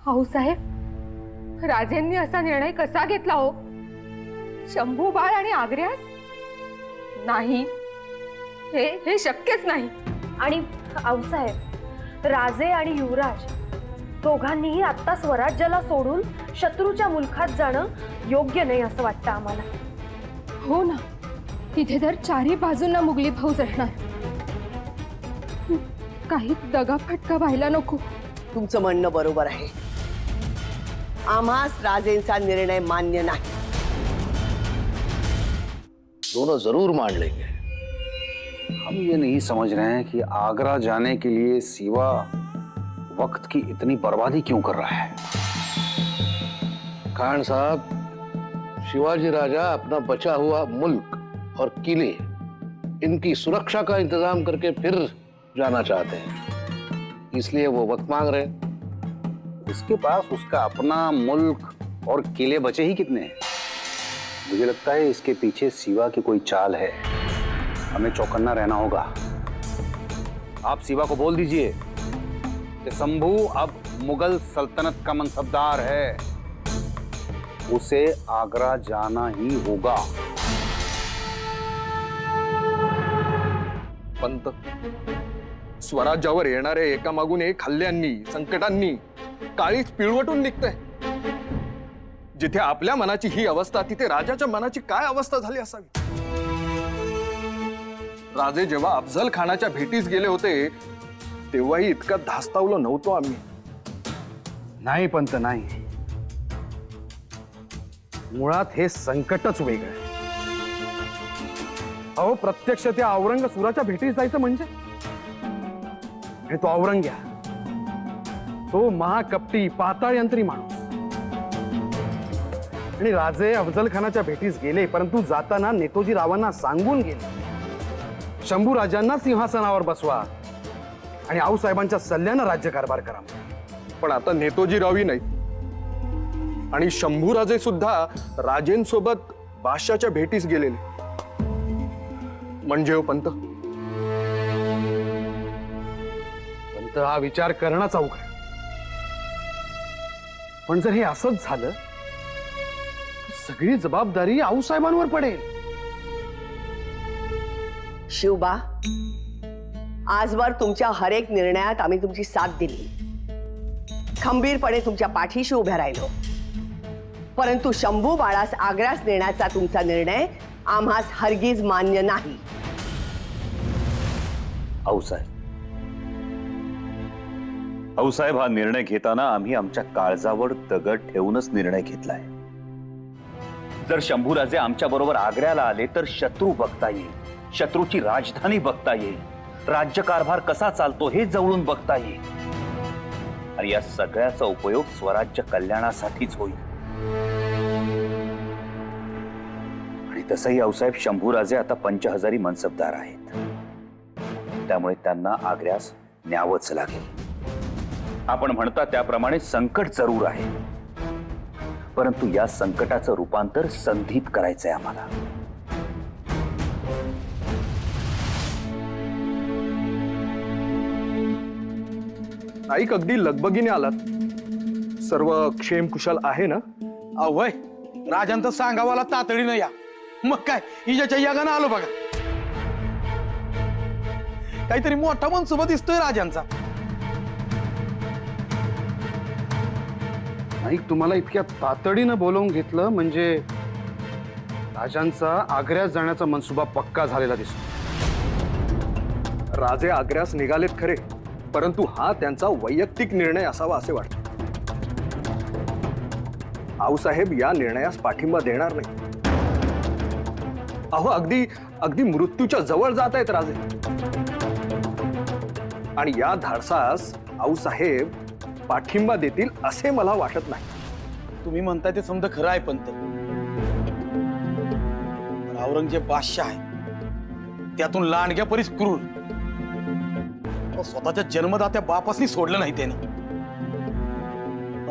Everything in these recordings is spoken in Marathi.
आऊसाहेब, राजेंनी असा निर्णय कसा घेतला हो? शंभू बाळ आणि आग्र्यास? नाही, हे शक्यच नाही. आणि आऊसाहेब, राजे आणि युवराज दोघांनीही आता स्वराज्याला सोडून शत्रूच्या मुलखात जाणं योग्य नाही असं वाटतं आम्हाला. हो ना, तिथे तर चारही बाजूंना मुघली फौज असणार. काही दगाफटका व्हायला नको. तुमचं म्हणणं बरोबर आहे. आम्हास राजेंचा निर्णय मान्य नाही. दोनों जरूर मान लेंगे. हम ये नहीं समझ रहे हैं कि आगरा जाने के लिए सिवा वक्त की इतनी बर्बादी क्यों कर रहा है. खान साहब, शिवाजी राजा अपना बचा हुआ मुल्क और किले, इनकी सुरक्षा का इंतजाम करके फिर जाना चाहते हैं, इसलिए वो वक्त मांग रहे हैं. उसके पास उसका अपना मुल्क और किले बचे ही कितने हैं. मुझे लगता है इसके पीछे सिवा की कोई चाल है. हमें चौकन्ना रहना होगा. आप सिवा को बोल दीजिए कि शंभू अब मुगल सल्तनत का मनसबदार है, उसे आगरा जाना ही होगा. पंत, स्वराज्यावर येणारे एकामागून एक हल्ल्यांनी, संकटांनी काळीच पिळवटून निघतंय. जिथे आपल्या मनाची ही अवस्था, तिथे राजाच्या मनाची काय अवस्था झाली असावी. राजे जेव्हा अफजल खानाच्या भेटीस गेले होते तेव्हाही इतका धास्तावलो नव्हतो आम्ही. नाही पंत, नाही. मुळात हे संकटच वेगळं आहे. अहो, प्रत्यक्ष त्या औरंगसुराच्या भेटीस जायचं म्हणजे, आणि तो औरंग्या, तो महाकपटी पाताळयंत्री माणूस. आणि राजे अफजल खानाच्या भेटीस गेले, परंतु जाताना नेतोजी रावांना सांगून गेले, शंभू राजांना सिंहासनावर बसवा आणि आऊसाहेबांच्या सल्ल्यानं राज्यकारभार करा. पण आता नेतोजी रावी नाही आणि शंभूराजे सुद्धा राजेंसोबत बादशाच्या भेटीस गेलेले. म्हणजे हो पंत, पंत, हा विचार करणंच अवघड. पण जर हे असंच झालं तर सगळी जबाबदारी आऊसाहेबांवर पडेल. शिवबा, आजवर तुमच्या हर एक निर्णयात आम्ही तुमची साथ दिली, खंबीरपणे तुमच्या पाठीशी उभ्या राहिलो. परंतु शंभू बाळास आग्र्यास नेण्याचा तुमचा निर्णय आम्हास हरगिज मान्य नाही. आऊसाहेब, हा निर्णय घेताना आम्ही आमच्या काळजावर दगड ठेवूनच निर्णय घेतलाय. जर शंभूराजे आमच्या बरोबर आग्र्याला आले तर शत्रू बघता येईल, शत्रूची राजधानी बघता येईल, राज्यकारभार कसा चालतो हे जवळून बघता येईल, आणि या सगळ्याचा उपयोग स्वराज्य कल्याणासाठीच होईल. आणि तसंही आऊसाहेब, शंभूराजे आता पंचहजारी मनसबदार आहेत, त्यामुळे त्यांना आग्र्यास न्यावंच लागेल. आपण म्हणता त्याप्रमाणे संकट जरूर आहे, परंतु या संकटाचं रूपांतर संधीत करायचंय आम्हाला. नाईक, अगदी लगबगीने आलात. सर्व क्षेमकुशल आहे ना? अवय, राजांत सांगावाला तातडीनं या. मग काय, हिच्याच्या यागानं आलो बघा. काहीतरी मोठा मनसुबा दिसतोय राजांचा. नाईक, तुम्हाला इतक्या तातडीनं बोलावून घेतलं म्हणजे राजांचा आग्र्यास जाण्याचा मनसुबा पक्का झालेला दिसतो. राजे आग्र्यास निघालेत खरे, परंतु हा त्यांचा वैयक्तिक निर्णय असावा असे वाटते. आऊसाहेब या निर्णयास पाठिंबा देणार नाही. अहो, अगदी मृत्यूच्या जवळ जात आहेत राजे, आणि या धाडसास आऊसाहेब पाठिंबा देतील असे मला वाटत नाही. तुम्ही म्हणताय ते समजा खरं आहे पंत. औरंगजेब बादशाह आहे, त्यातून लांडग्या परीस क्रूर. स्वतःच्या जन्मदात्या बापासनी सोडलं नाही त्याने.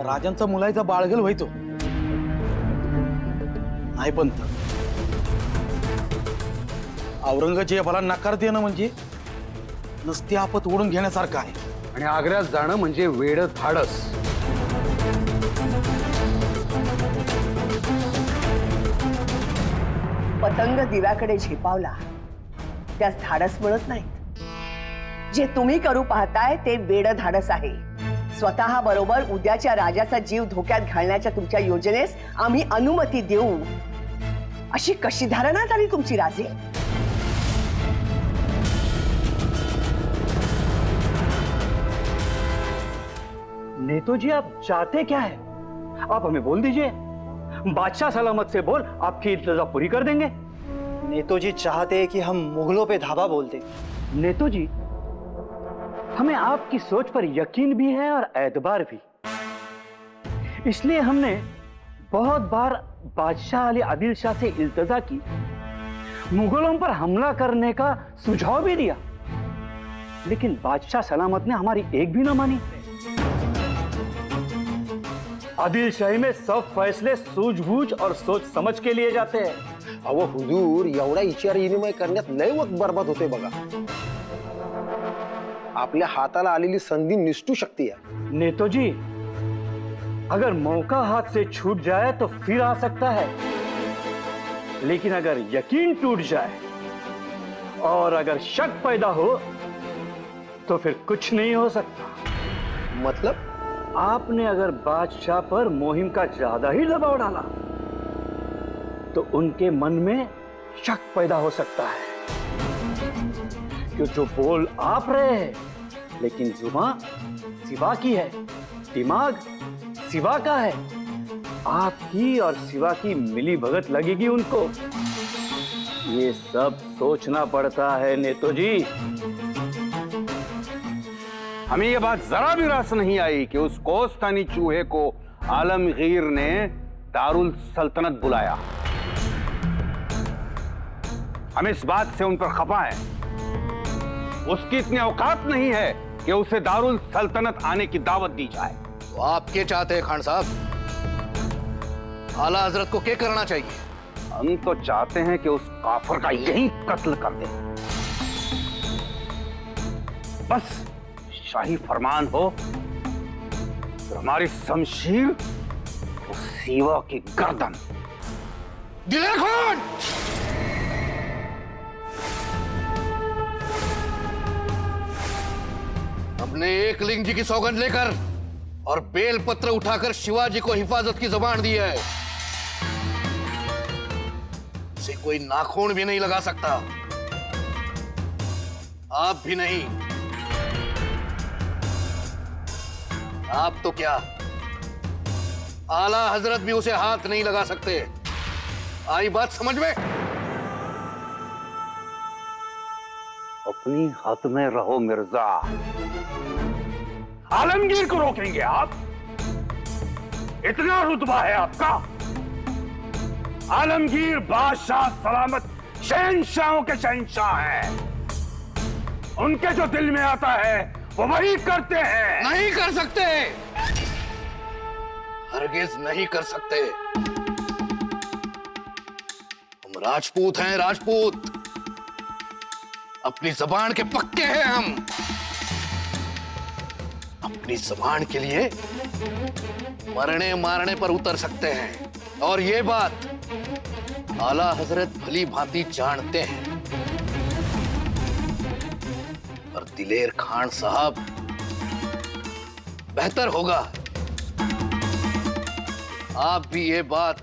राजांचा मुलाचा बाळगल व्हायचो नाही पंत. औरंगजेबाला नकार देणं म्हणजे नसती आपत ओढून घेण्यासारखं आहे. आणि आग्र्यास जाणं म्हणजे वेड धाडस. पतंग दिव्याकडे झेपावला त्यास धाडस मिळत नाहीत. जे तुम्ही करू पाहताय ते वेड धाडस आहे. स्वतः बरोबर उद्याच्या राजाचा जीव धोक्यात घालण्याच्या तुमच्या योजनेस आम्ही अनुमती देऊ अशी कशी धारणा झाली तुमची राजे? नेतोजी, आप चाहते क्या है? आप हमें बोल दीजिए. बादशाह सलामत से बोल, आपकी इल्तजा पूरी कर देंगे. नेतोजी चाहते हैं कि हम मुगलों पे धावा बोल दें। नेतोजी, हमें आपकी सोच पर यकीन भी है और एतबार भी. इसलिए हमने बहुत बार बादशाह अली आदिल शाह से इल्तजा की, मुगलों पर हमला करने का सुझाव भी दिया, लेकिन बादशाह सलामत ने हमारी एक भी ना मानी. आदिल शाही में सब फैसले सूझबूझ और सोच समझ के लिए जाते हैं. अहो हुजूर, एवढा विचार विनिमय करण्यात लय वक्त बर्बाद होते बघा. आपल्या हाताला आलेली संधी निसटू शकते. नेतोजी, अगर मौका हाथ से छूट जाए तो फिर आ सकता है, लेकिन अगर यकीन टूट जाए और अगर शक पैदा हो तो फिर कुछ नहीं हो सकता. मतलब आपने अगर बादशाह पर मुहिम का ज्यादा ही दबाव डाला तो उनके मन में शक पैदा हो सकता है कि जो बोल आप रहे हैं, लेकिन जुबान सिवा की है, दिमाग सिवा का है. आपकी और सिवा की मिली भगत लगेगी उनको. ये सब सोचना पड़ता है नेतोजी. हमें यह बात जरा भी रास नहीं आई कि उस कोस्तानी चूहे को आलमगीर ने दारुल सल्तनत बुलाया. हम इस बात से उन पर खफा हैं. उसकी इतनी औकात नहीं है कि उसे दारुल सल्तनत आने की दावत दी जाए. तो आप क्या चाहते हैं खान साहब? आला हजरत को क्या करना चाहिए? हम तो चाहते हैं कि उस काफिर का यहीं कत्ल कर दें. बस शाही फरमान हो तो हमारी शमशीर तो सीवा की गर्दन. दिलेर खान! हमने एक लिंग जी की सौगंध लेकर और बेल पत्र उठाकर शिवाजी को हिफाजत की जबान दी है. उसे कोई नाखून भी नहीं लगा सकता. आप भी नहीं. आप तो क्या, आला हजरत भी उसे हाथ नहीं लगा सकते. आई बात समझ में? अपनी हद में रहो मिर्जा. आलमगीर को रोकेंगे आप? इतना रुतबा है आपका? आलमगीर बादशाह सलामत शहंशाहों के शहंशाह हैं. उनके जो दिल में आता है वो वही करते हैं. नहीं कर सकते. हरगिज नहीं कर सकते. हम राजपूत हैं, राजपूत. अपनी जबान के पक्के हैं हम. अपनी जबान के लिए मरने मारने पर उतर सकते हैं. और ये बात आला हजरत भली भांति जानते हैं. पर दिलेर खान साहब, बेहतर होगा आप भी ये बात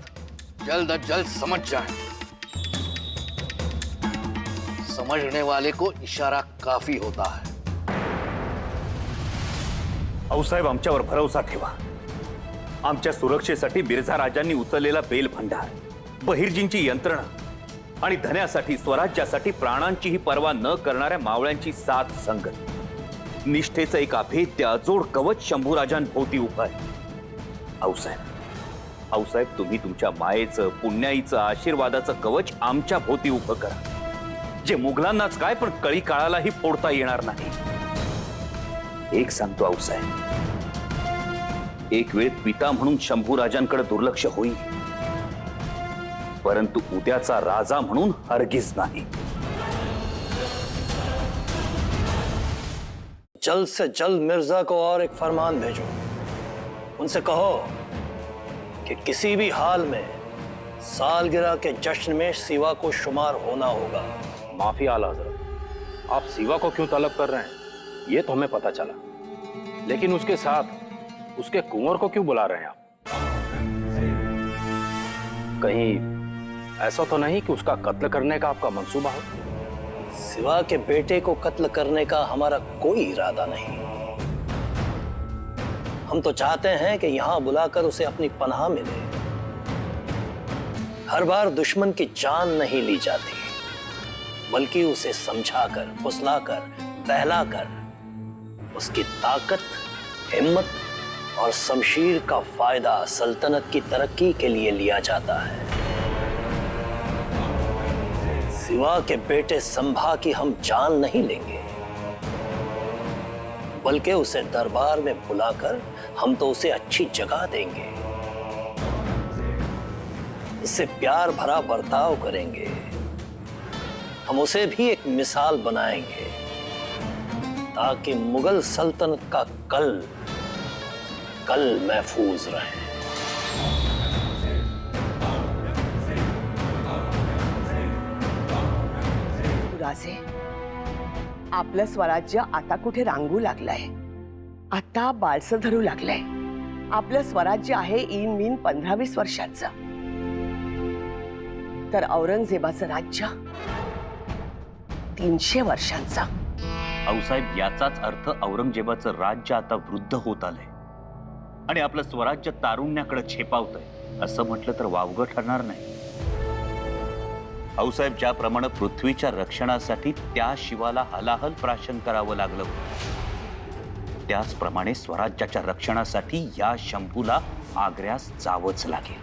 जल्द अज जल्द समझ जाएं. समझने वाले को इशारा काफी होता है. आऊसाहेब, आमच्यावर भरोसा ठेवा. आमच्या सुरक्षेसाठी बिरझा राजांनी उचललेला बेल भंडार, बहिर्जींची यंत्रणा आणि धन्यासाठी, स्वराज्यासाठी प्राणांचीही पर्वा न करणाऱ्या मावळ्यांची साथ संगत, निष्ठेचं एक अभेद्य अजोड कवच शंभूराजांभोवती उभं आहे. आऊसाहेब, तुम्ही तुमच्या मायेचं, पुण्याईचं, आशीर्वादाचं कवच आमच्या भोवती उभं करा, जे मुघलांनाच काय पण कळी काळालाही फोडता येणार नाही. एक सांगतो आऊसाहेब, एक वेळ पिता म्हणून शंभूराजांकडे दुर्लक्ष होईल, परंतु उद्याचा राजा म्हणून हरगिज नाही. जल्द से जल्द मिर्जा को और एक फरमान भेजो. उनसे कहो कि किसी भी हाल में सालगिरह के जश्न में सिवा को शुमार होना होगा। माफी आला हजरत, आप सिवा को क्यों तलब कर रहे हैं ये तो हमें पता चला, लेकिन उसके साथ उसके कुंवर को क्यों बुला रहे हैं आप? कहीं ऐसा तो नहीं कि उसका कत्ल करने का आपका मंसूबा हो? सिवा के बेटे को कत्ल करने का हमारा कोई इरादा नहीं। हम तो चाहते हैं कि यहां बुलाकर उसे अपनी पनाह मिले। हर बार दुश्मन की जान नहीं ली जाती, बल्कि उसे समझाकर, फुसलाकर, बहलाकर उसकी ताकत, हिम्मत और शमशीर का फायदा सल्तनत की तरक्की के लिए लिया जाता है। सिवा के बेटे संभा की हम जान नहीं लेंगे, बल्कि उसे दरबार में बुलाकर हम तो उसे अच्छी जगह देंगे, उससे प्यार भरा बर्ताव करेंगे। हम उसे भी एक मिसाल बनाएंगे ताकि मुगल सल्तनत का कल महफूज रहे। राजे, आपलं स्वराज्य आता कुठे रांगू लागलंय, आता बाळसं धरू लागलंय। आपलं स्वराज्य आहे इन मीन 15-20 वर्षाचं, तर औरंगजेबाचं राज्य 300 वर्षांचा। आऊसाहेब, याचाच अर्थ औरंगजेबाचं राज्य आता वृद्ध होत आलंय आणि आपलं स्वराज्य तारुण्याकडे झेपावतंय असं म्हटलं तर वावगं ठरणार नाही। आऊसाहेब, ज्याप्रमाणे पृथ्वीच्या रक्षणासाठी त्या शिवाला हलाहल प्राशन करावं लागलं, त्याचप्रमाणे स्वराज्याच्या रक्षणासाठी या शंभूला आग्र्यास जावंच लागेल।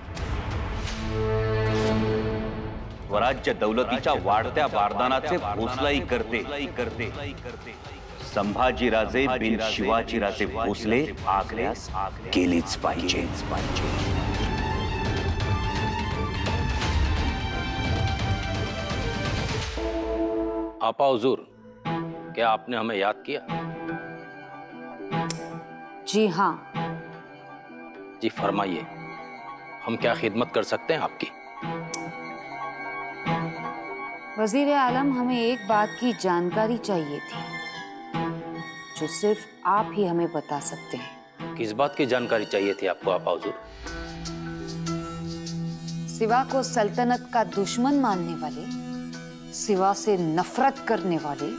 स्वराज्य दौलतीच्या वाढत्या बारदानाचे भोसलाई करते संभाजीराजे बिन शिवाजीराजे भोसले आग्र्यास गेलेच पाहिजे। आपा हुजूर, क्या आपने हमें याद किया? जी हाँ। जी फरमाइए, हम क्या खिदमत कर सकते हैं आपकी? वजीर आलम, हमें एक बात की जानकारी चाहिए थी जो सिर्फ आप ही हमें बता सकते हैं। किस बात की जानकारी चाहिए थी आपको आपा हुजूर? सिवा को सल्तनत का दुश्मन मानने वाले, सिवा से नफरत करने वाले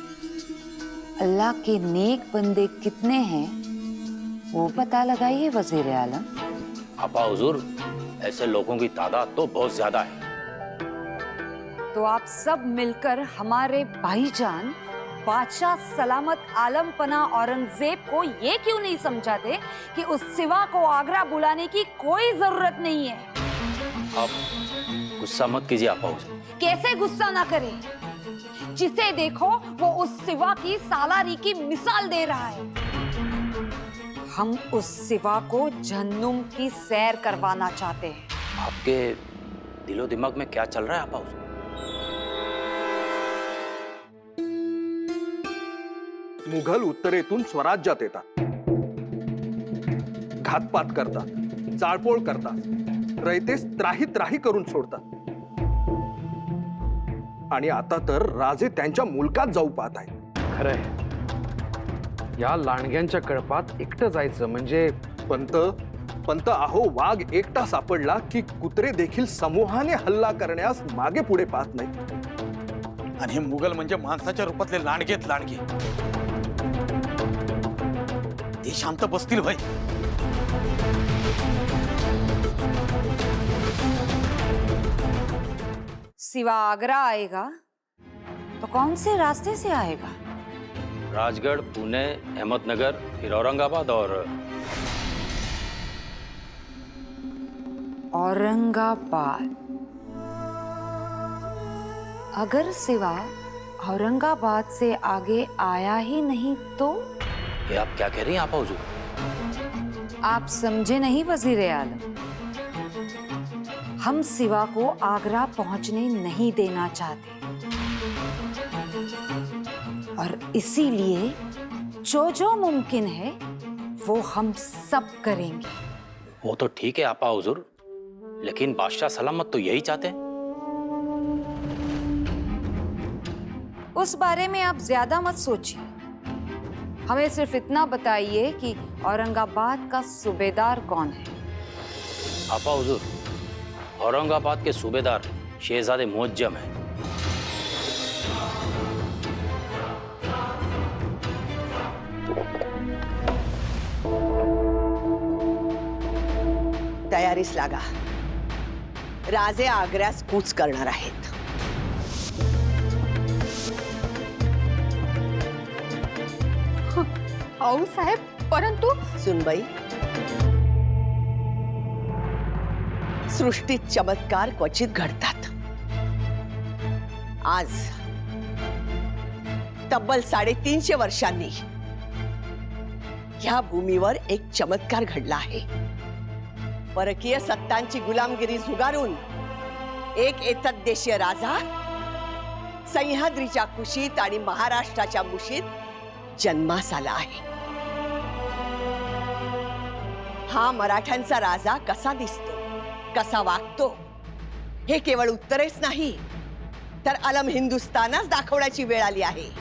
अल्लाह के नेक बंदे कितने हैं वो पता लगाइए वजीर आलम। आपा हुजूर, ऐसे लोगों की तादाद तो बहुत ज्यादा है। तो आप सब मिलकर हमारे भाईजान बादशाह सलामत आलम पना औरंगजेब को ये क्यों नहीं समझाते कि उस सिवा को आगरा बुलाने की कोई जरूरत नहीं है? आप गुस्सा मत कीजिए आपा हुजूर। कैसे गुस्सा ना करे? जिसे देखो वो उस सिवा की सालारी की मिसाल दे रहा है। हम उस सिवा को जहन्नुम की सैर करवाना चाहते हैं। आपके दिलो दिमाग में क्या चल रहा है आपा हुजूर? मुघल उत्तरेतून स्वराज्यात येतात, घातपात करतात, जाळपोळ करतात, रयतेस त्राही करून सोडतात आणि आता तर राजे त्यांच्या मुलकात जाऊ पाहत आहेत। खरंय, या लांडग्यांच्या कळपात एकटं जायचं म्हणजे पंत अहो, वाघ एकटा सापडला की कुत्रे देखील समूहाने हल्ला करण्यास मागे पुढे पाहत नाही। आणि हे मुघल म्हणजे माणसाच्या रूपातले लांडगेत लांडगे। ते शांत बसतील भाई? सिवा आगरा आएगा तो कौन से रास्ते से आएगा? राजगढ़, पुणे, अहमदनगर, फिर औरंगाबाद औरंगाबाद। अगर सिवा औरंगाबाद से आगे आया ही नहीं तो? ये आप क्या कह रही हैं आपा हुजूर? आप समझे नहीं वजीर आलम। हम सिवा को आगरा पहुंचने नहीं देना चाहते और इसीलिए जो मुमकिन है वो हम सब करेंगे। वो तो ठीक है आपा हुजूर, लेकिन बादशाह सलामत तो यही चाहते हैं। उस बारे में आप ज्यादा मत सोचिए। हमें सिर्फ इतना बताइए कि औरंगाबाद का सूबेदार कौन है। आपा हुजूर, औरंगाबाद के सूबेदार शहजादे मुअज्जम हैं। तयारीस लागा. राजे आग्र्यास कूच करणार आहेत. आऊ साहेब, परंतु सुनबाई, सृष्टीत चमत्कार क्वचित घडतात. आज तब्बल 350 वर्षांनी ह्या भूमीवर एक चमत्कार घडला आहे. परकीय सत्तांची गुलामगिरी झुगारून एक एतद्देशीय राजा सह्याद्रीच्या कुशीत आणि महाराष्ट्राच्या मुशीत जन्मास आला आहे. हा मराठ्यांचा राजा कसा दिसतो, कसा वागतो, हे केवळ उत्तरेच नाही तर अलम हिंदुस्थानच दाखवण्याची वेळ आली आहे.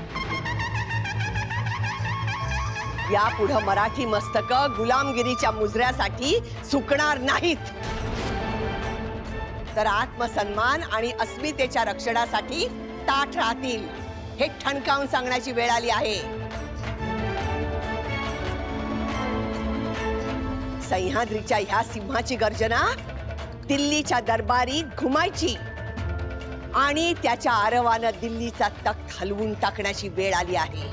यापुढे मराठी मस्तक गुलामगिरीच्या मुजऱ्यासाठी सुकणार नाहीत, तर आत्मसन्मान आणि अस्मितेच्या रक्षणासाठी ताठ राहतील, हे ठणकावून सांगण्याची वेळ आली आहे. सह्याद्रीच्या ह्या सिंहाची गर्जना दिल्लीच्या दरबारीत घुमायची आणि त्याच्या आरवानं दिल्लीचा तख्त हलवून टाकण्याची वेळ आली आहे.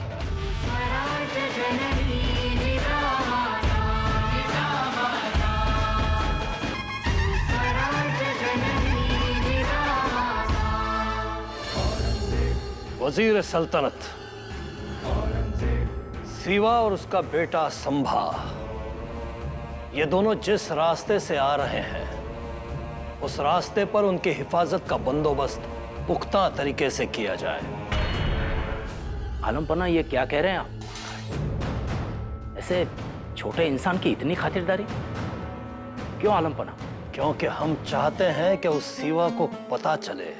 वजीर सल्तनत सीवा और उसका बेटा संभा, ये दोनों जिस रास्ते से आ रहे हैं उस रास्ते पर उनकी हिफाजत का बंदोबस्त पुख्ता तरीके से किया जाए। आलमपना, ये क्या कह रहे हैं आप? ऐसे छोटे इंसान की इतनी खातिरदारी क्यों आलमपना? क्योंकि हम चाहते हैं कि उस सीवा को पता चले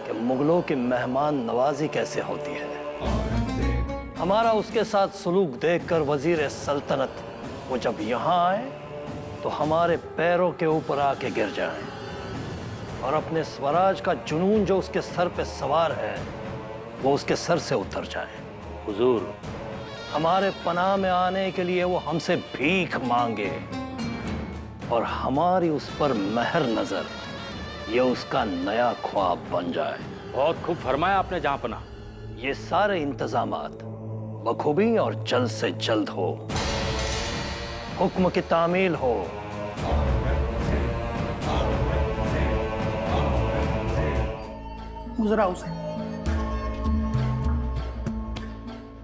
कि मुगलों की मेहमान नवाजी कैसे होती है। हमारा उसके साथ सलूक देखकर वजीर सल्तनत वो जब यहाँ आए तो हमारे पैरों के ऊपर आके गिर जाएं और अपने स्वराज का जुनून जो उसके सर पे सवार है वो उसके सर से उतर जाए। हुजूर, हमारे पनाह में आने के लिए वो हमसे भीख मांगे और हमारी उस पर मेहर नजर ये उसका नया ख्वाब बन जाए। बहुत खूब फरमाया आपने जहां पना। ये सारे इंतजामात बखूबी और जल्द से जल्द हो, हुक्म की तामील हो। मुजराव साहेब,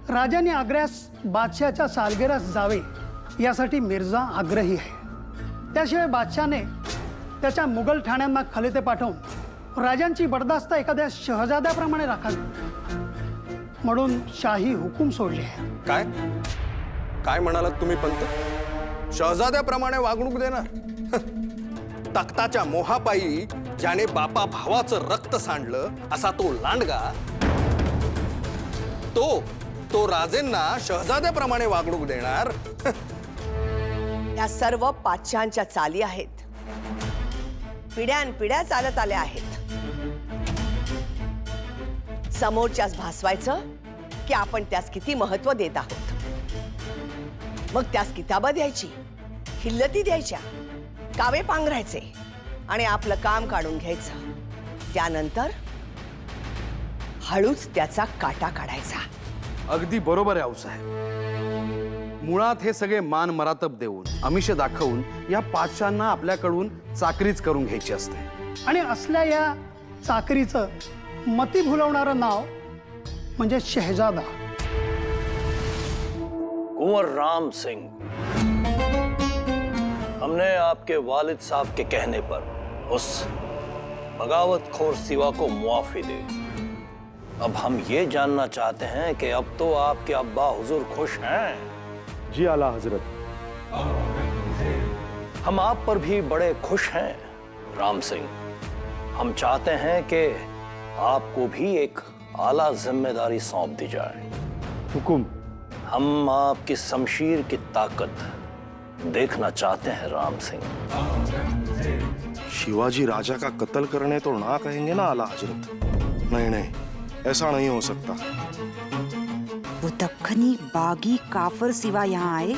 राजाने आग्र्यास बादशाहच्या सालगिरास जावे यासाठी मिर्झा आग्रही आहे. त्याशिवाय बादशाहने त्याच्या मुघल ठाण्यांना खलिते पाठवून राजांची बडदास्त एखाद्या शहजाद्याप्रमाणे राखावी म्हणून शाही हुकूम सोडले आहे. काय काय म्हणालात तुम्ही पंत? शहजाद्याप्रमाणे वागणूक देणार? तख्ताच्या मोहापायी ज्याने बापा भावाचं रक्त सांडलं असा तो लांडगा, तो राजेंना शहजाद्याप्रमाणे वागणूक देणार? या सर्व पाचशांच्या चाली आहेत, पिढ्यानपिढ्या चालत आल्या आहेत. समोरच्यास भासवायचं की आपण त्यास किती महत्व देत आहोत, मग त्यास किताबा द्यायची, हिल्लती द्यायच्या, कावे पांघरायचे आणि आपलं काम काढून घ्यायचं. त्यानंतर हळूच त्याचा काटा काढायचा. अगदी बरोबर आहे आऊसाहेब. मुळात हे सगळे मान मरातब देऊन आमिष दाखवून या पाचशांना आपल्याकडून चाकरीच करून घ्यायची असते. आणि असल्या या चाकरीचं मती भुलवणारं नाव म्हणजे शहजादा. कुंवर राम सिंह, हमने आपके वालिद साहब के कहने पर उस बगावतखोर सिवा को मुआफी दी. अब हम ये जानना चाहते हैं कि अब तो आपके अब्बा हुजूर खुश हैं? जी आला हजरत. हम आप पर भी बड़े खुश हैं. राम सिंह, हम चाहते हैं कि आपको भी एक आला जिम्मेदारी सौंप दी जाए। हुकुम। हम आपकी शमशीर की ताकत देखना चाहते हैं राम सिंह। शिवाजी राजा का कत्ल करने तो ना कहेंगे ना आला हजरत। नहीं नहीं, ऐसा नहीं हो सकता। वो दक्खनी बागी काफर सिवा यहाँ आए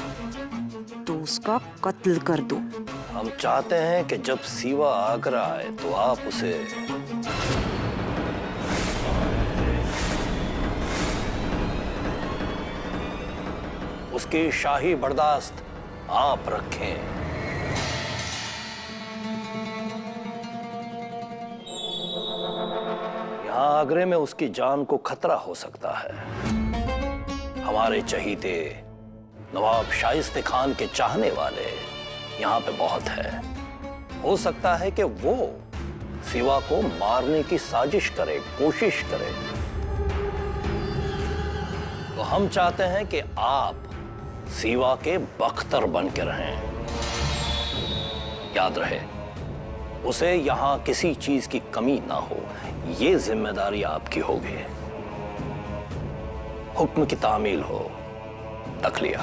तो उसका कत्ल कर दो। हम चाहते हैं कि जब सिवा आगरा आए तो आप उसे उसकी शाही बर्दाश्त आप रखें। यहां आगरे में उसकी जान को खतरा हो सकता है। हमारे चहीते नवाब शाइस्ते खान के चाहने वाले यहाँ पे बहुत है। हो सकता है कि वो सिवा को मारने की साजिश करे, कोशिश करे। तो हम चाहते हैं कि आप सिवा के बख्तर बन के रहें। याद रहे, उसे यहां किसी चीज की कमी ना हो, ये जिम्मेदारी आपकी होगी। हुक्म की तामील हो। तखलिया।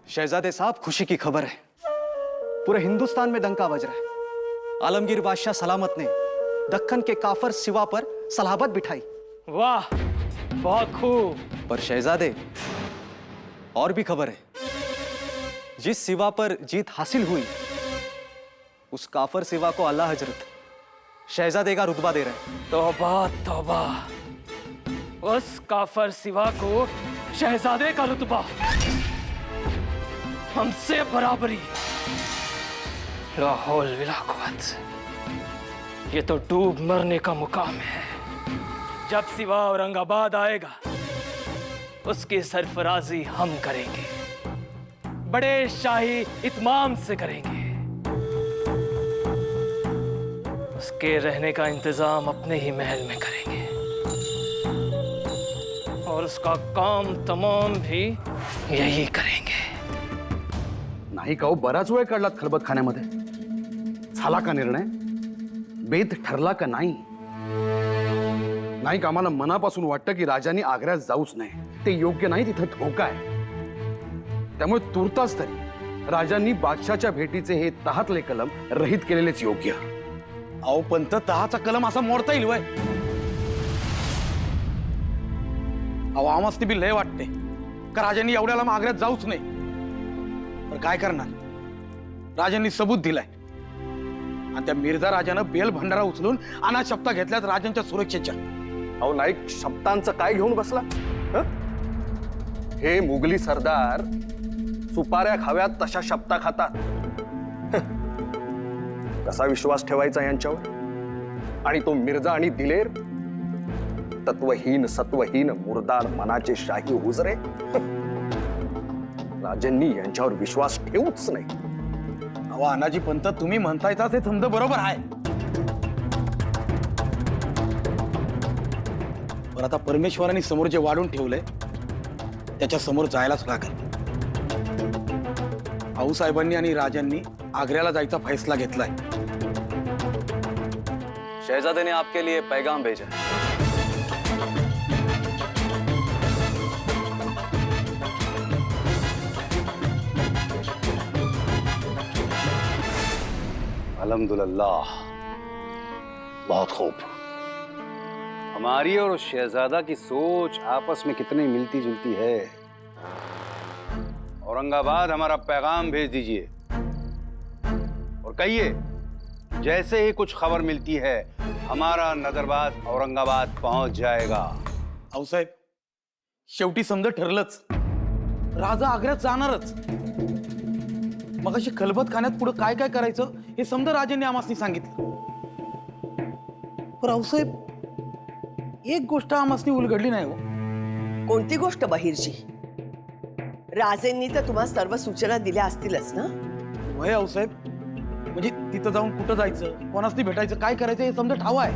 शहजादे साहब, खुशी की खबर है। पूरे हिंदुस्तान में डंका बज रहा है। आलमगीर बादशाह सलामत ने दक्कन के काफर सिवा पर सलाबत बिठाई। वाह, बहुत खूब। पर शहजादे, और भी खबर है। जिस सिवा पर जीत हासिल हुई, उस काफर सिवा को अल्लाह हजरत शहजादे का रुतबा दे रहे हैं। तौबा तौबा, उस काफर सिवा को शहजादे का रुतबा, हमसे बराबरी। लाहौल विला कुव्वत, ये तो डूब मरने का मुकाम है। जब सिवा औरंगाबाद आएगा, उसकी सरफराजी हम करेंगे, बड़े शाही इत्माम से करेंगे। उसके रहने का इंतजाम अपने ही महल में करेंगे, और उसका काम तमाम भी यही करेंगे। नाही का हो, बराच वेळ काढलात खलबतखान्यामध्ये. झाला का निर्णय? बेत ठरला का नाही? नाही का आम्हाला मनापासून वाटतं की राजांनी आग्र्यात जाऊच नाही. ते योग्य नाही, तिथं धोका आहे. त्यामुळे तुर्तास तरी राजांनी बादशाच्या भेटीचे हे तहातले कलम रहित केलेलेच योग्य. अहो पंत, तहाचा कलम असा मोडता येईल वय? अहो आम्हाला बी लय वाटते का राजांनी एवढ्याला आग्र्यात जाऊच नाही. पण काय करणार, राजांनी सबूत दिलाय आणि त्या मिर्झा राजानं बेल भंडारा उचलून अनाथ शपथा घेतल्यात राजांच्या सुरक्षेच्या. अहो नाईक, शब्दांचं काय घेऊन बसला? हे मुघली सरदार सुपाऱ्या खाव्यात तशा शब्दा खातात. कसा विश्वास ठेवायचा यांच्यावर? आणि तो मिर्झा आणि दिलेर, तत्वहीन सत्वहीन मुर्दार मनाचे शाही हुजरे. राजांनी यांच्यावर विश्वास ठेवूच नाही. अहो अनाजी पंत, तुम्ही म्हणताय ते समज बरोबर आहे, पण आता परमेश्वरांनी समोर जे वाढून ठेवलंय त्याच्या समोर जायलाच लागेल. आऊसाहेबांनी आणि राजांनी आग्र्याला जायचा फैसला घेतलाय. शहजादे ने आपके लिए पैगाम भेजा. अल्हम्दुलिल्लाह, बहुत खूब। हमारी और उस शहजादा की सोच आपस में कितनी मिलती जुलती है। औरंगाबाद हमारा पैगाम भेज दीजिए और कहिए जैसे ही कुछ खबर मिलती है हमारा नजरबाज औरंगाबाद पहुंच जाएगा. आऊसाहेब, शेवटी समजा ठरलंच, राजा आग्र्यात जाणारच. मग अशी खलबतखान्यात पुढे काय काय करायचं हे समजा राजांनी आम्हासनी सांगितलं. पण आऊसाहेब, एक गोष्ट आम्हासनी उलगडली नाही हो. कोणती गोष्ट बहिर्जी? राजेंनी तर तुम्हाला सर्व सूचना दिल्या असतीलच ना? वय आऊसाहेब, म्हणजे तिथं जाऊन कुठं जायचं, कोणासनी भेटायचं, काय करायचं हे समजा ठाव आहे.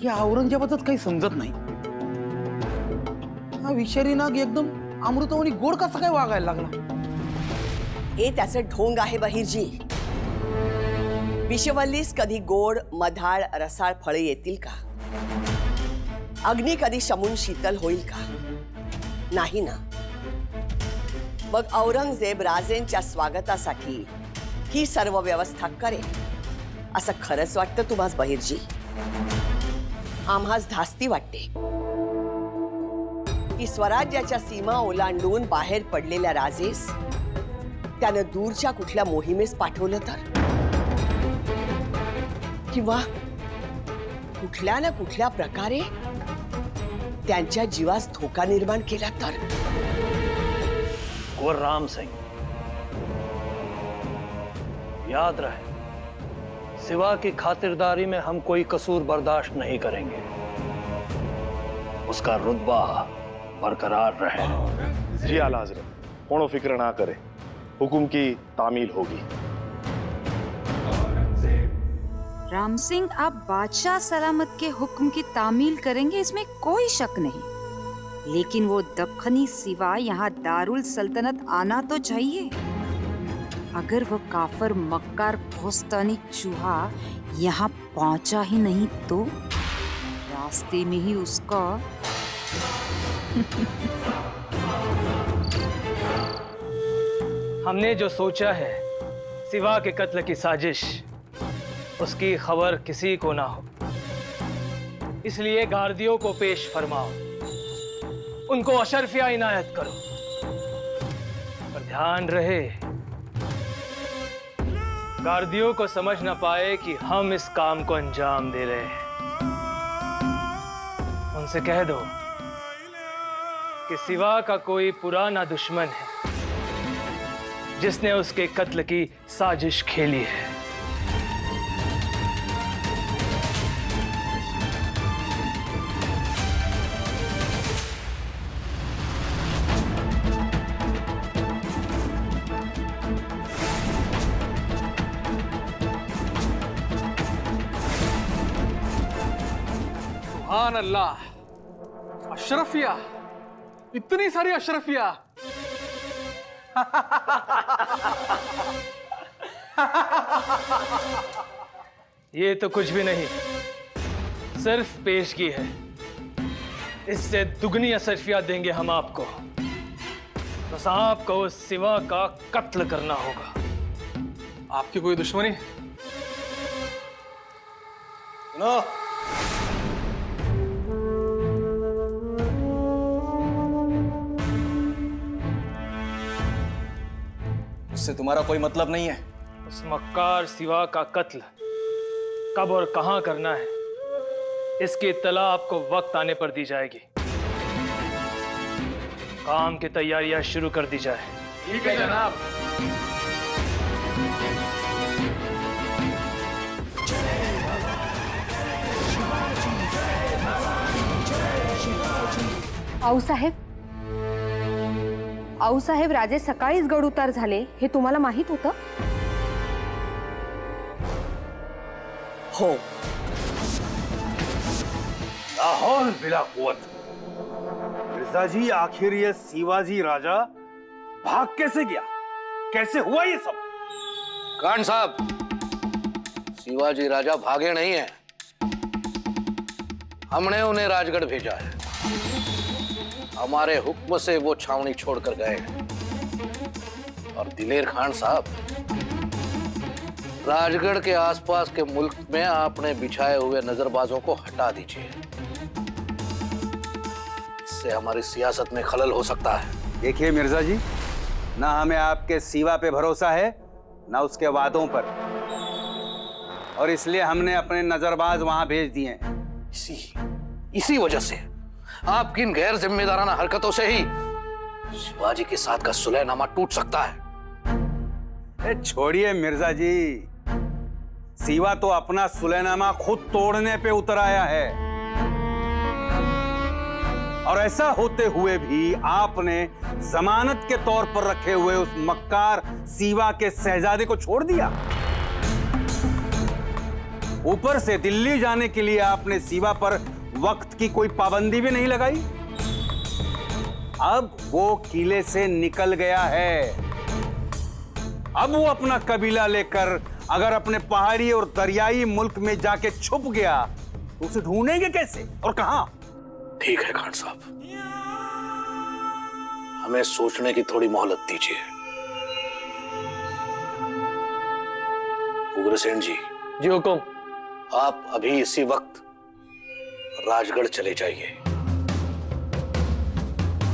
या औरंगजेबाच काही समजत नाही. हा विषारी नाग एकदम अमृतवणी गोड कसा काय वागायला लागला? हे त्याचं ढोंग आहे बहिर्जी. विषवल्लीस कधी गोड मधाळ रसाळ फळे येतील का? अग्नी कधी शमून शीतल होईल का? नाही ना. मग औरंगजेब राजेंच्या स्वागतासाठी ही सर्व व्यवस्था करेल असं खरंच वाटतं तुम्हास बहिर्जी? आम्हास धास्ती वाटते की स्वराज्याच्या सीमा ओलांडून बाहेर पडलेल्या राजेस त्यानं दूरच्या कुठल्या मोहिमेस पाठवलं तर, किंवा कुठल्या ना कुठल्या प्रकारे त्यांच्या जीवास धोका निर्माण केला तर. कुंवर राम सिंह, याद रहे, सिवा की खातिरदारी में हम कोई कसूर बर्दाश्त नहीं करेंगे. उसका रुतबा बरकरार रहे. जी आला हजरत, कोनो फिक्र ना करे, हुक्म की तामील होगी. राम सिंह, आप बादशाह सलामत के हुक्म की तामील करेंगे, इसमें कोई शक नहीं. लेकिन वो दखनी सिवा यहाँ दारुल सल्तनत आना तो चाहिए. अगर वो काफर मक्कार भोस्तानी चूहा यहाँ पहुंचा ही नहीं तो रास्ते में ही उसका हमने जो सोचा है सिवा के कत्ल की साजिश, उसकी खबर किसी को ना हो. इसलिए गार्दियों को पेश फरमाओ, उनको अशरफिया इनायत करो. पर ध्यान रहे, गार्दियों को समझ न पाए कि हम इस काम को अंजाम दे रहे हैं. उनसे कह दो कि सिवा का कोई पुराना दुश्मन है जिसने उसके कत्ल की साजिश खेली है. सुभान अल्लाह, अशरफिया, इतनी सारी अशरफिया. ये तो कुछ भी नहीं, सिर्फ पेशगी है. इससे दुगनी अशरफिया देंगे हम आपको. बस आपको उस सिवा का कत्ल करना होगा. आपकी कोई दुश्मनी? नो, उससे तुम्हारा कोई मतलब नहीं है. उस मक्कार सिवा का कत्ल कब और कहां करना है, इसकी इत्तला आपको वक्त आने पर दी जाएगी. काम की तैयारियां शुरू कर दी जाए. ठीक है जनाब. आऊसाहेब, राजे सकाळीच गड उतार झाले हे तुम्हाला माहित होतं? हो. लाहौल बिला कुवत. मिर्जा जी, आखिर ये शिवाजी राजा भाग कैसे गया? कैसे हुआ ये सब? कान साहब, शिवाजी राजा भागे नहीं है, हमने उन्हें राजगढ़ भेजा है. हमारे हुक्म से वो छावनी छोड़कर गए हैं. और दिलेर खान साहब, राजगढ़ के आसपास के मुल्क में आपने बिछाए हुए नजरबाजों को हटा दीजिए. इससे हमारी सियासत में खलल हो सकता है. देखिए मिर्जा जी, ना हमें आपके सिवा पे भरोसा है ना उसके वादों पर, और इसलिए हमने अपने नजरबाज वहां भेज दिए हैं. इसी वजह से आपकी इन गैर जिम्मेदाराना हरकतों से ही शिवाजी के साथ का सुलहनामा टूट सकता है. छोड़िए मिर्जा जी, सिवा तो अपना सुलहनामा खुद तोड़ने पे उतर आया है. और ऐसा होते हुए भी आपने जमानत के तौर पर रखे हुए उस मक्कार सिवा के शहजादे को छोड़ दिया. ऊपर से दिल्ली जाने के लिए आपने सिवा पर वक्त की कोई पाबंदी भी नहीं लगाई. अब वो किले से निकल गया है। अब वो अपना कबीला लेकर अगर अपने पहाड़ी और दरियाई मुल्क में जाके छुप गया तो उसे ढूंढेंगे कैसे और कहां? ठीक है खान साहब, हमें सोचने की थोड़ी मोहलत दीजिए। उग्रसेन जी। जी हुकुम। आप अभी इसी वक्त राजगढ़ चले जाइए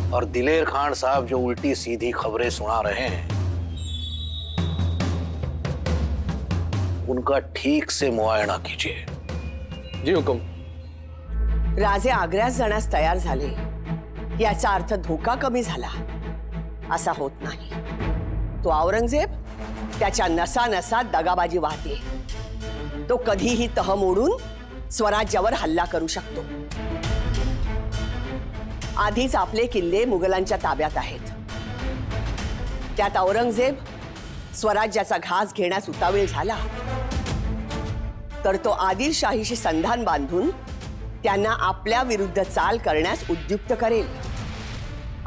और दिलेर खान साहब जो उल्टी सीधी खबरें सुना रहे हैं उनका ठीक से मुआयना कीजिए। जी हुकुम। राजे आग्र्यास जाण्यास तयार झाले याचा अर्थ धोका कमी झाला असा होत नाही। तो औरंगजेब त्याच्या नसा नसात दगाबाजी वाहते। तो कधीही तह मोडून स्वराज्यावर हल्ला करू शकतो। आधीच आपले किल्ले मुघलांच्या ताब्यात आहेत। त्यात औरंगजेब स्वराज्याचा घास घेण्यास उतावीळ झाला तर तो आदिलशाहीशी संधान बांधून त्यांना आपल्या विरुद्ध चाल करण्यास उद्युक्त करेल।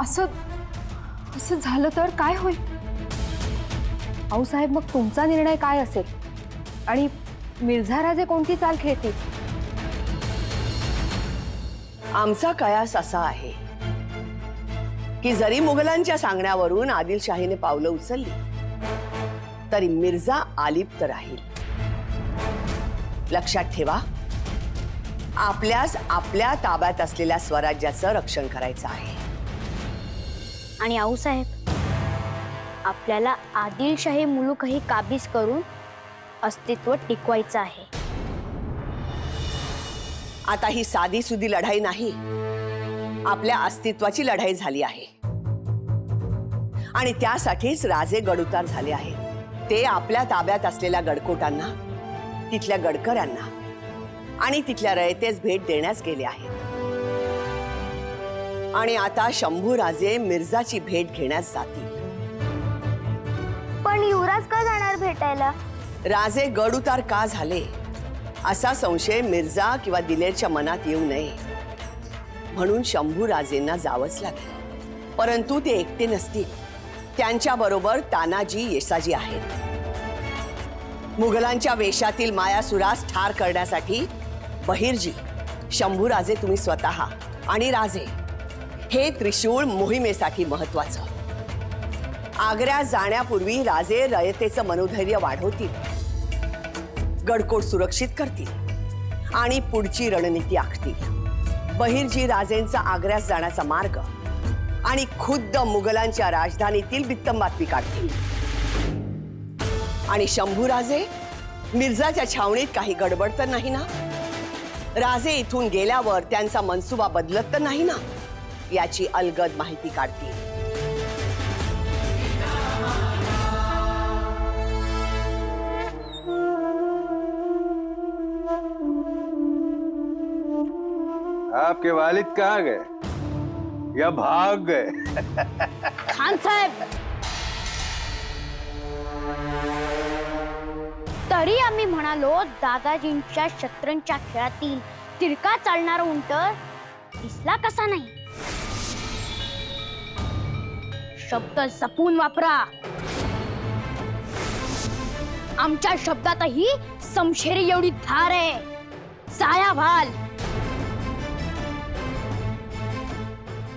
असं झालं तर काय होईल? आऊसाहेब, मग तुमचा निर्णय काय असेल आणि मिर्झा राजे कोणती चाल खेळतील? आमचा कयास असा आहे की जरी मुघलांच्या सांगण्यावरून आदिलशाहीने पावलं उचलली तरी मिर्झा आलिप्त राहील। लक्षात ठेवा, आपल्यास आपल्या ताब्यात असलेल्या स्वराज्याचं रक्षण करायचं आहे। आणि आऊसाहेब, आपल्याला आदिलशाही मुलूकही काबीज करून अस्तित्व टिकवायचं आहे। आता ही साधी सुधी लढाई नाही, आपल्या अस्तित्वाची लढाई झाली आहे आणि त्यासाठीच राजे गडउतार झाले आहेत। ते आपल्या ताब्यात असलेल्या गडकोटांना, तिथल्या गडकऱ्यांना आणि तिथल्या रयतेस भेट देण्यास गेले आहेत आणि आता शंभू राजे मिर्झाची भेट घेण्यास जातील। पण युवराज का जाणार भेटायला? राजे गडउतार का झाले असा संशय मिर्झा किंवा दिलेरच्या मनात येऊ नये म्हणून शंभू राजेंना जावंच लागेल। परंतु ते एकटे नसतील, त्यांच्या बरोबर तानाजी येसाजी आहेत। मुघलांच्या वेशातील मायासुरास ठार करण्यासाठी बहिर्जी, शंभू राजे तुम्ही स्वतः आणि राजे हे त्रिशूळ मोहिमेसाठी महत्वाचं। आग्र्यात जाण्यापूर्वी राजे रयतेचं मनोधैर्य वाढवतील, गडकोट सुरक्षित करतील आणि पुढची रणनीती आखतील। बहिर्जी राजेंचा आग्र्यास जाण्याचा मार्ग आणि खुद्द मुघलांच्या राजधानीतील बित्तंबातमी काढतील आणि शंभू राजे मिर्झाच्या छावणीत काही गडबड तर नाही ना? राजे इथून गेल्यावर त्यांचा मनसुबा बदलत तर नाही ना याची अलगद माहिती काढतील। आपके वालिद कहाँ गए या भाग गए? खान साहेब, तरी आम्ही म्हणालो दादाजींच्या शतरंजच्या खेळातील तिरका चालणारा उंट दिसला कसा नाही? शब्द जपून वापरा। आमच्या शब्दातही समशेरी एवढी धार आहे। साया भाल,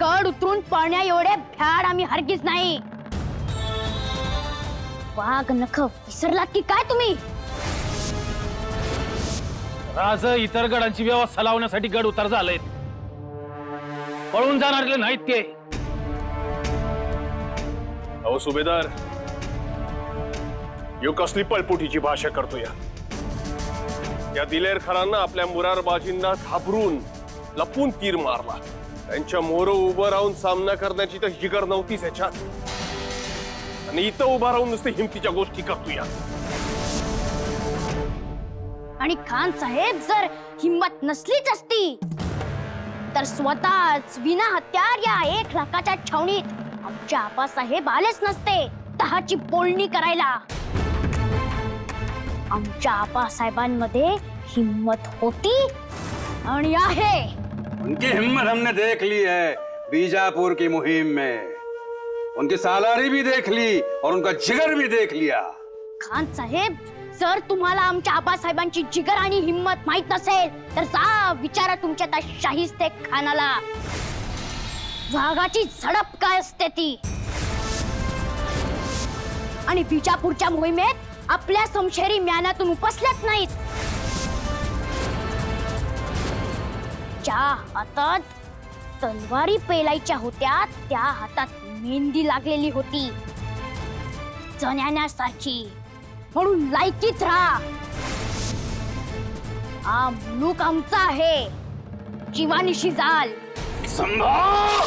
गड उतरून पळण्या एवढे भ्याड आम्ही हरगिज नाही। वाघ नख विसरलात की काय तुम्ही? राज इतर गडांची व्यवस्था लावण्यासाठी गड उतार झालेत, पळून जाणारे नाहीत ते। अहो सुभेदार, यो कसली पळपुटीची भाषा करतो या दिलेर खानांना आपल्या मुरारबाजींना घाबरून लपून तीर मारला। त्यांच्या मोर उभं राहून सामना करण्याची तर हिगर नव्हतीच ह्याच्यात, आणि इथं उभा राहून नुसते हिमतीच्या गोष्टी करतो या। आणि खान साहेब, जर हिम्मत नसलीच असती तर स्वतःच विना हत्यार या 1 लाखाच्या छावणीत आमच्या आबासाहेब आलेच नसते तहाची बोलणी करायला। आमच्या आबासाहेबांमध्ये हिम्मत होती आणि आहे। उनकी हिम्मत हमने देख ली है, बीजापुर की मुहिम में उनकी सालारी भी देख ली और उनका जिगर भी देख लिया। खान साहेब, जर तुम्हाला आमच्या आबासाहेबांची जिगर आणि हिम्मत माहित नसेल तर जा विचारा तुमच्या त्या शाहिस्ते खानाला वाघाची झडप काय असते ती। आणि बिजापूरच्या मोहिमेत आपल्या समशेरी म्यानातून उपसल्याच नाहीत। ज्या हातात तलवारी पेलायच्या होत्या त्या हातात मेहंदी लागलेली होती जण्याण्यासारखी, म्हणून लायकीत राहा। हा मुलूक आमचा आहे, जीवानिशी जाल। संभा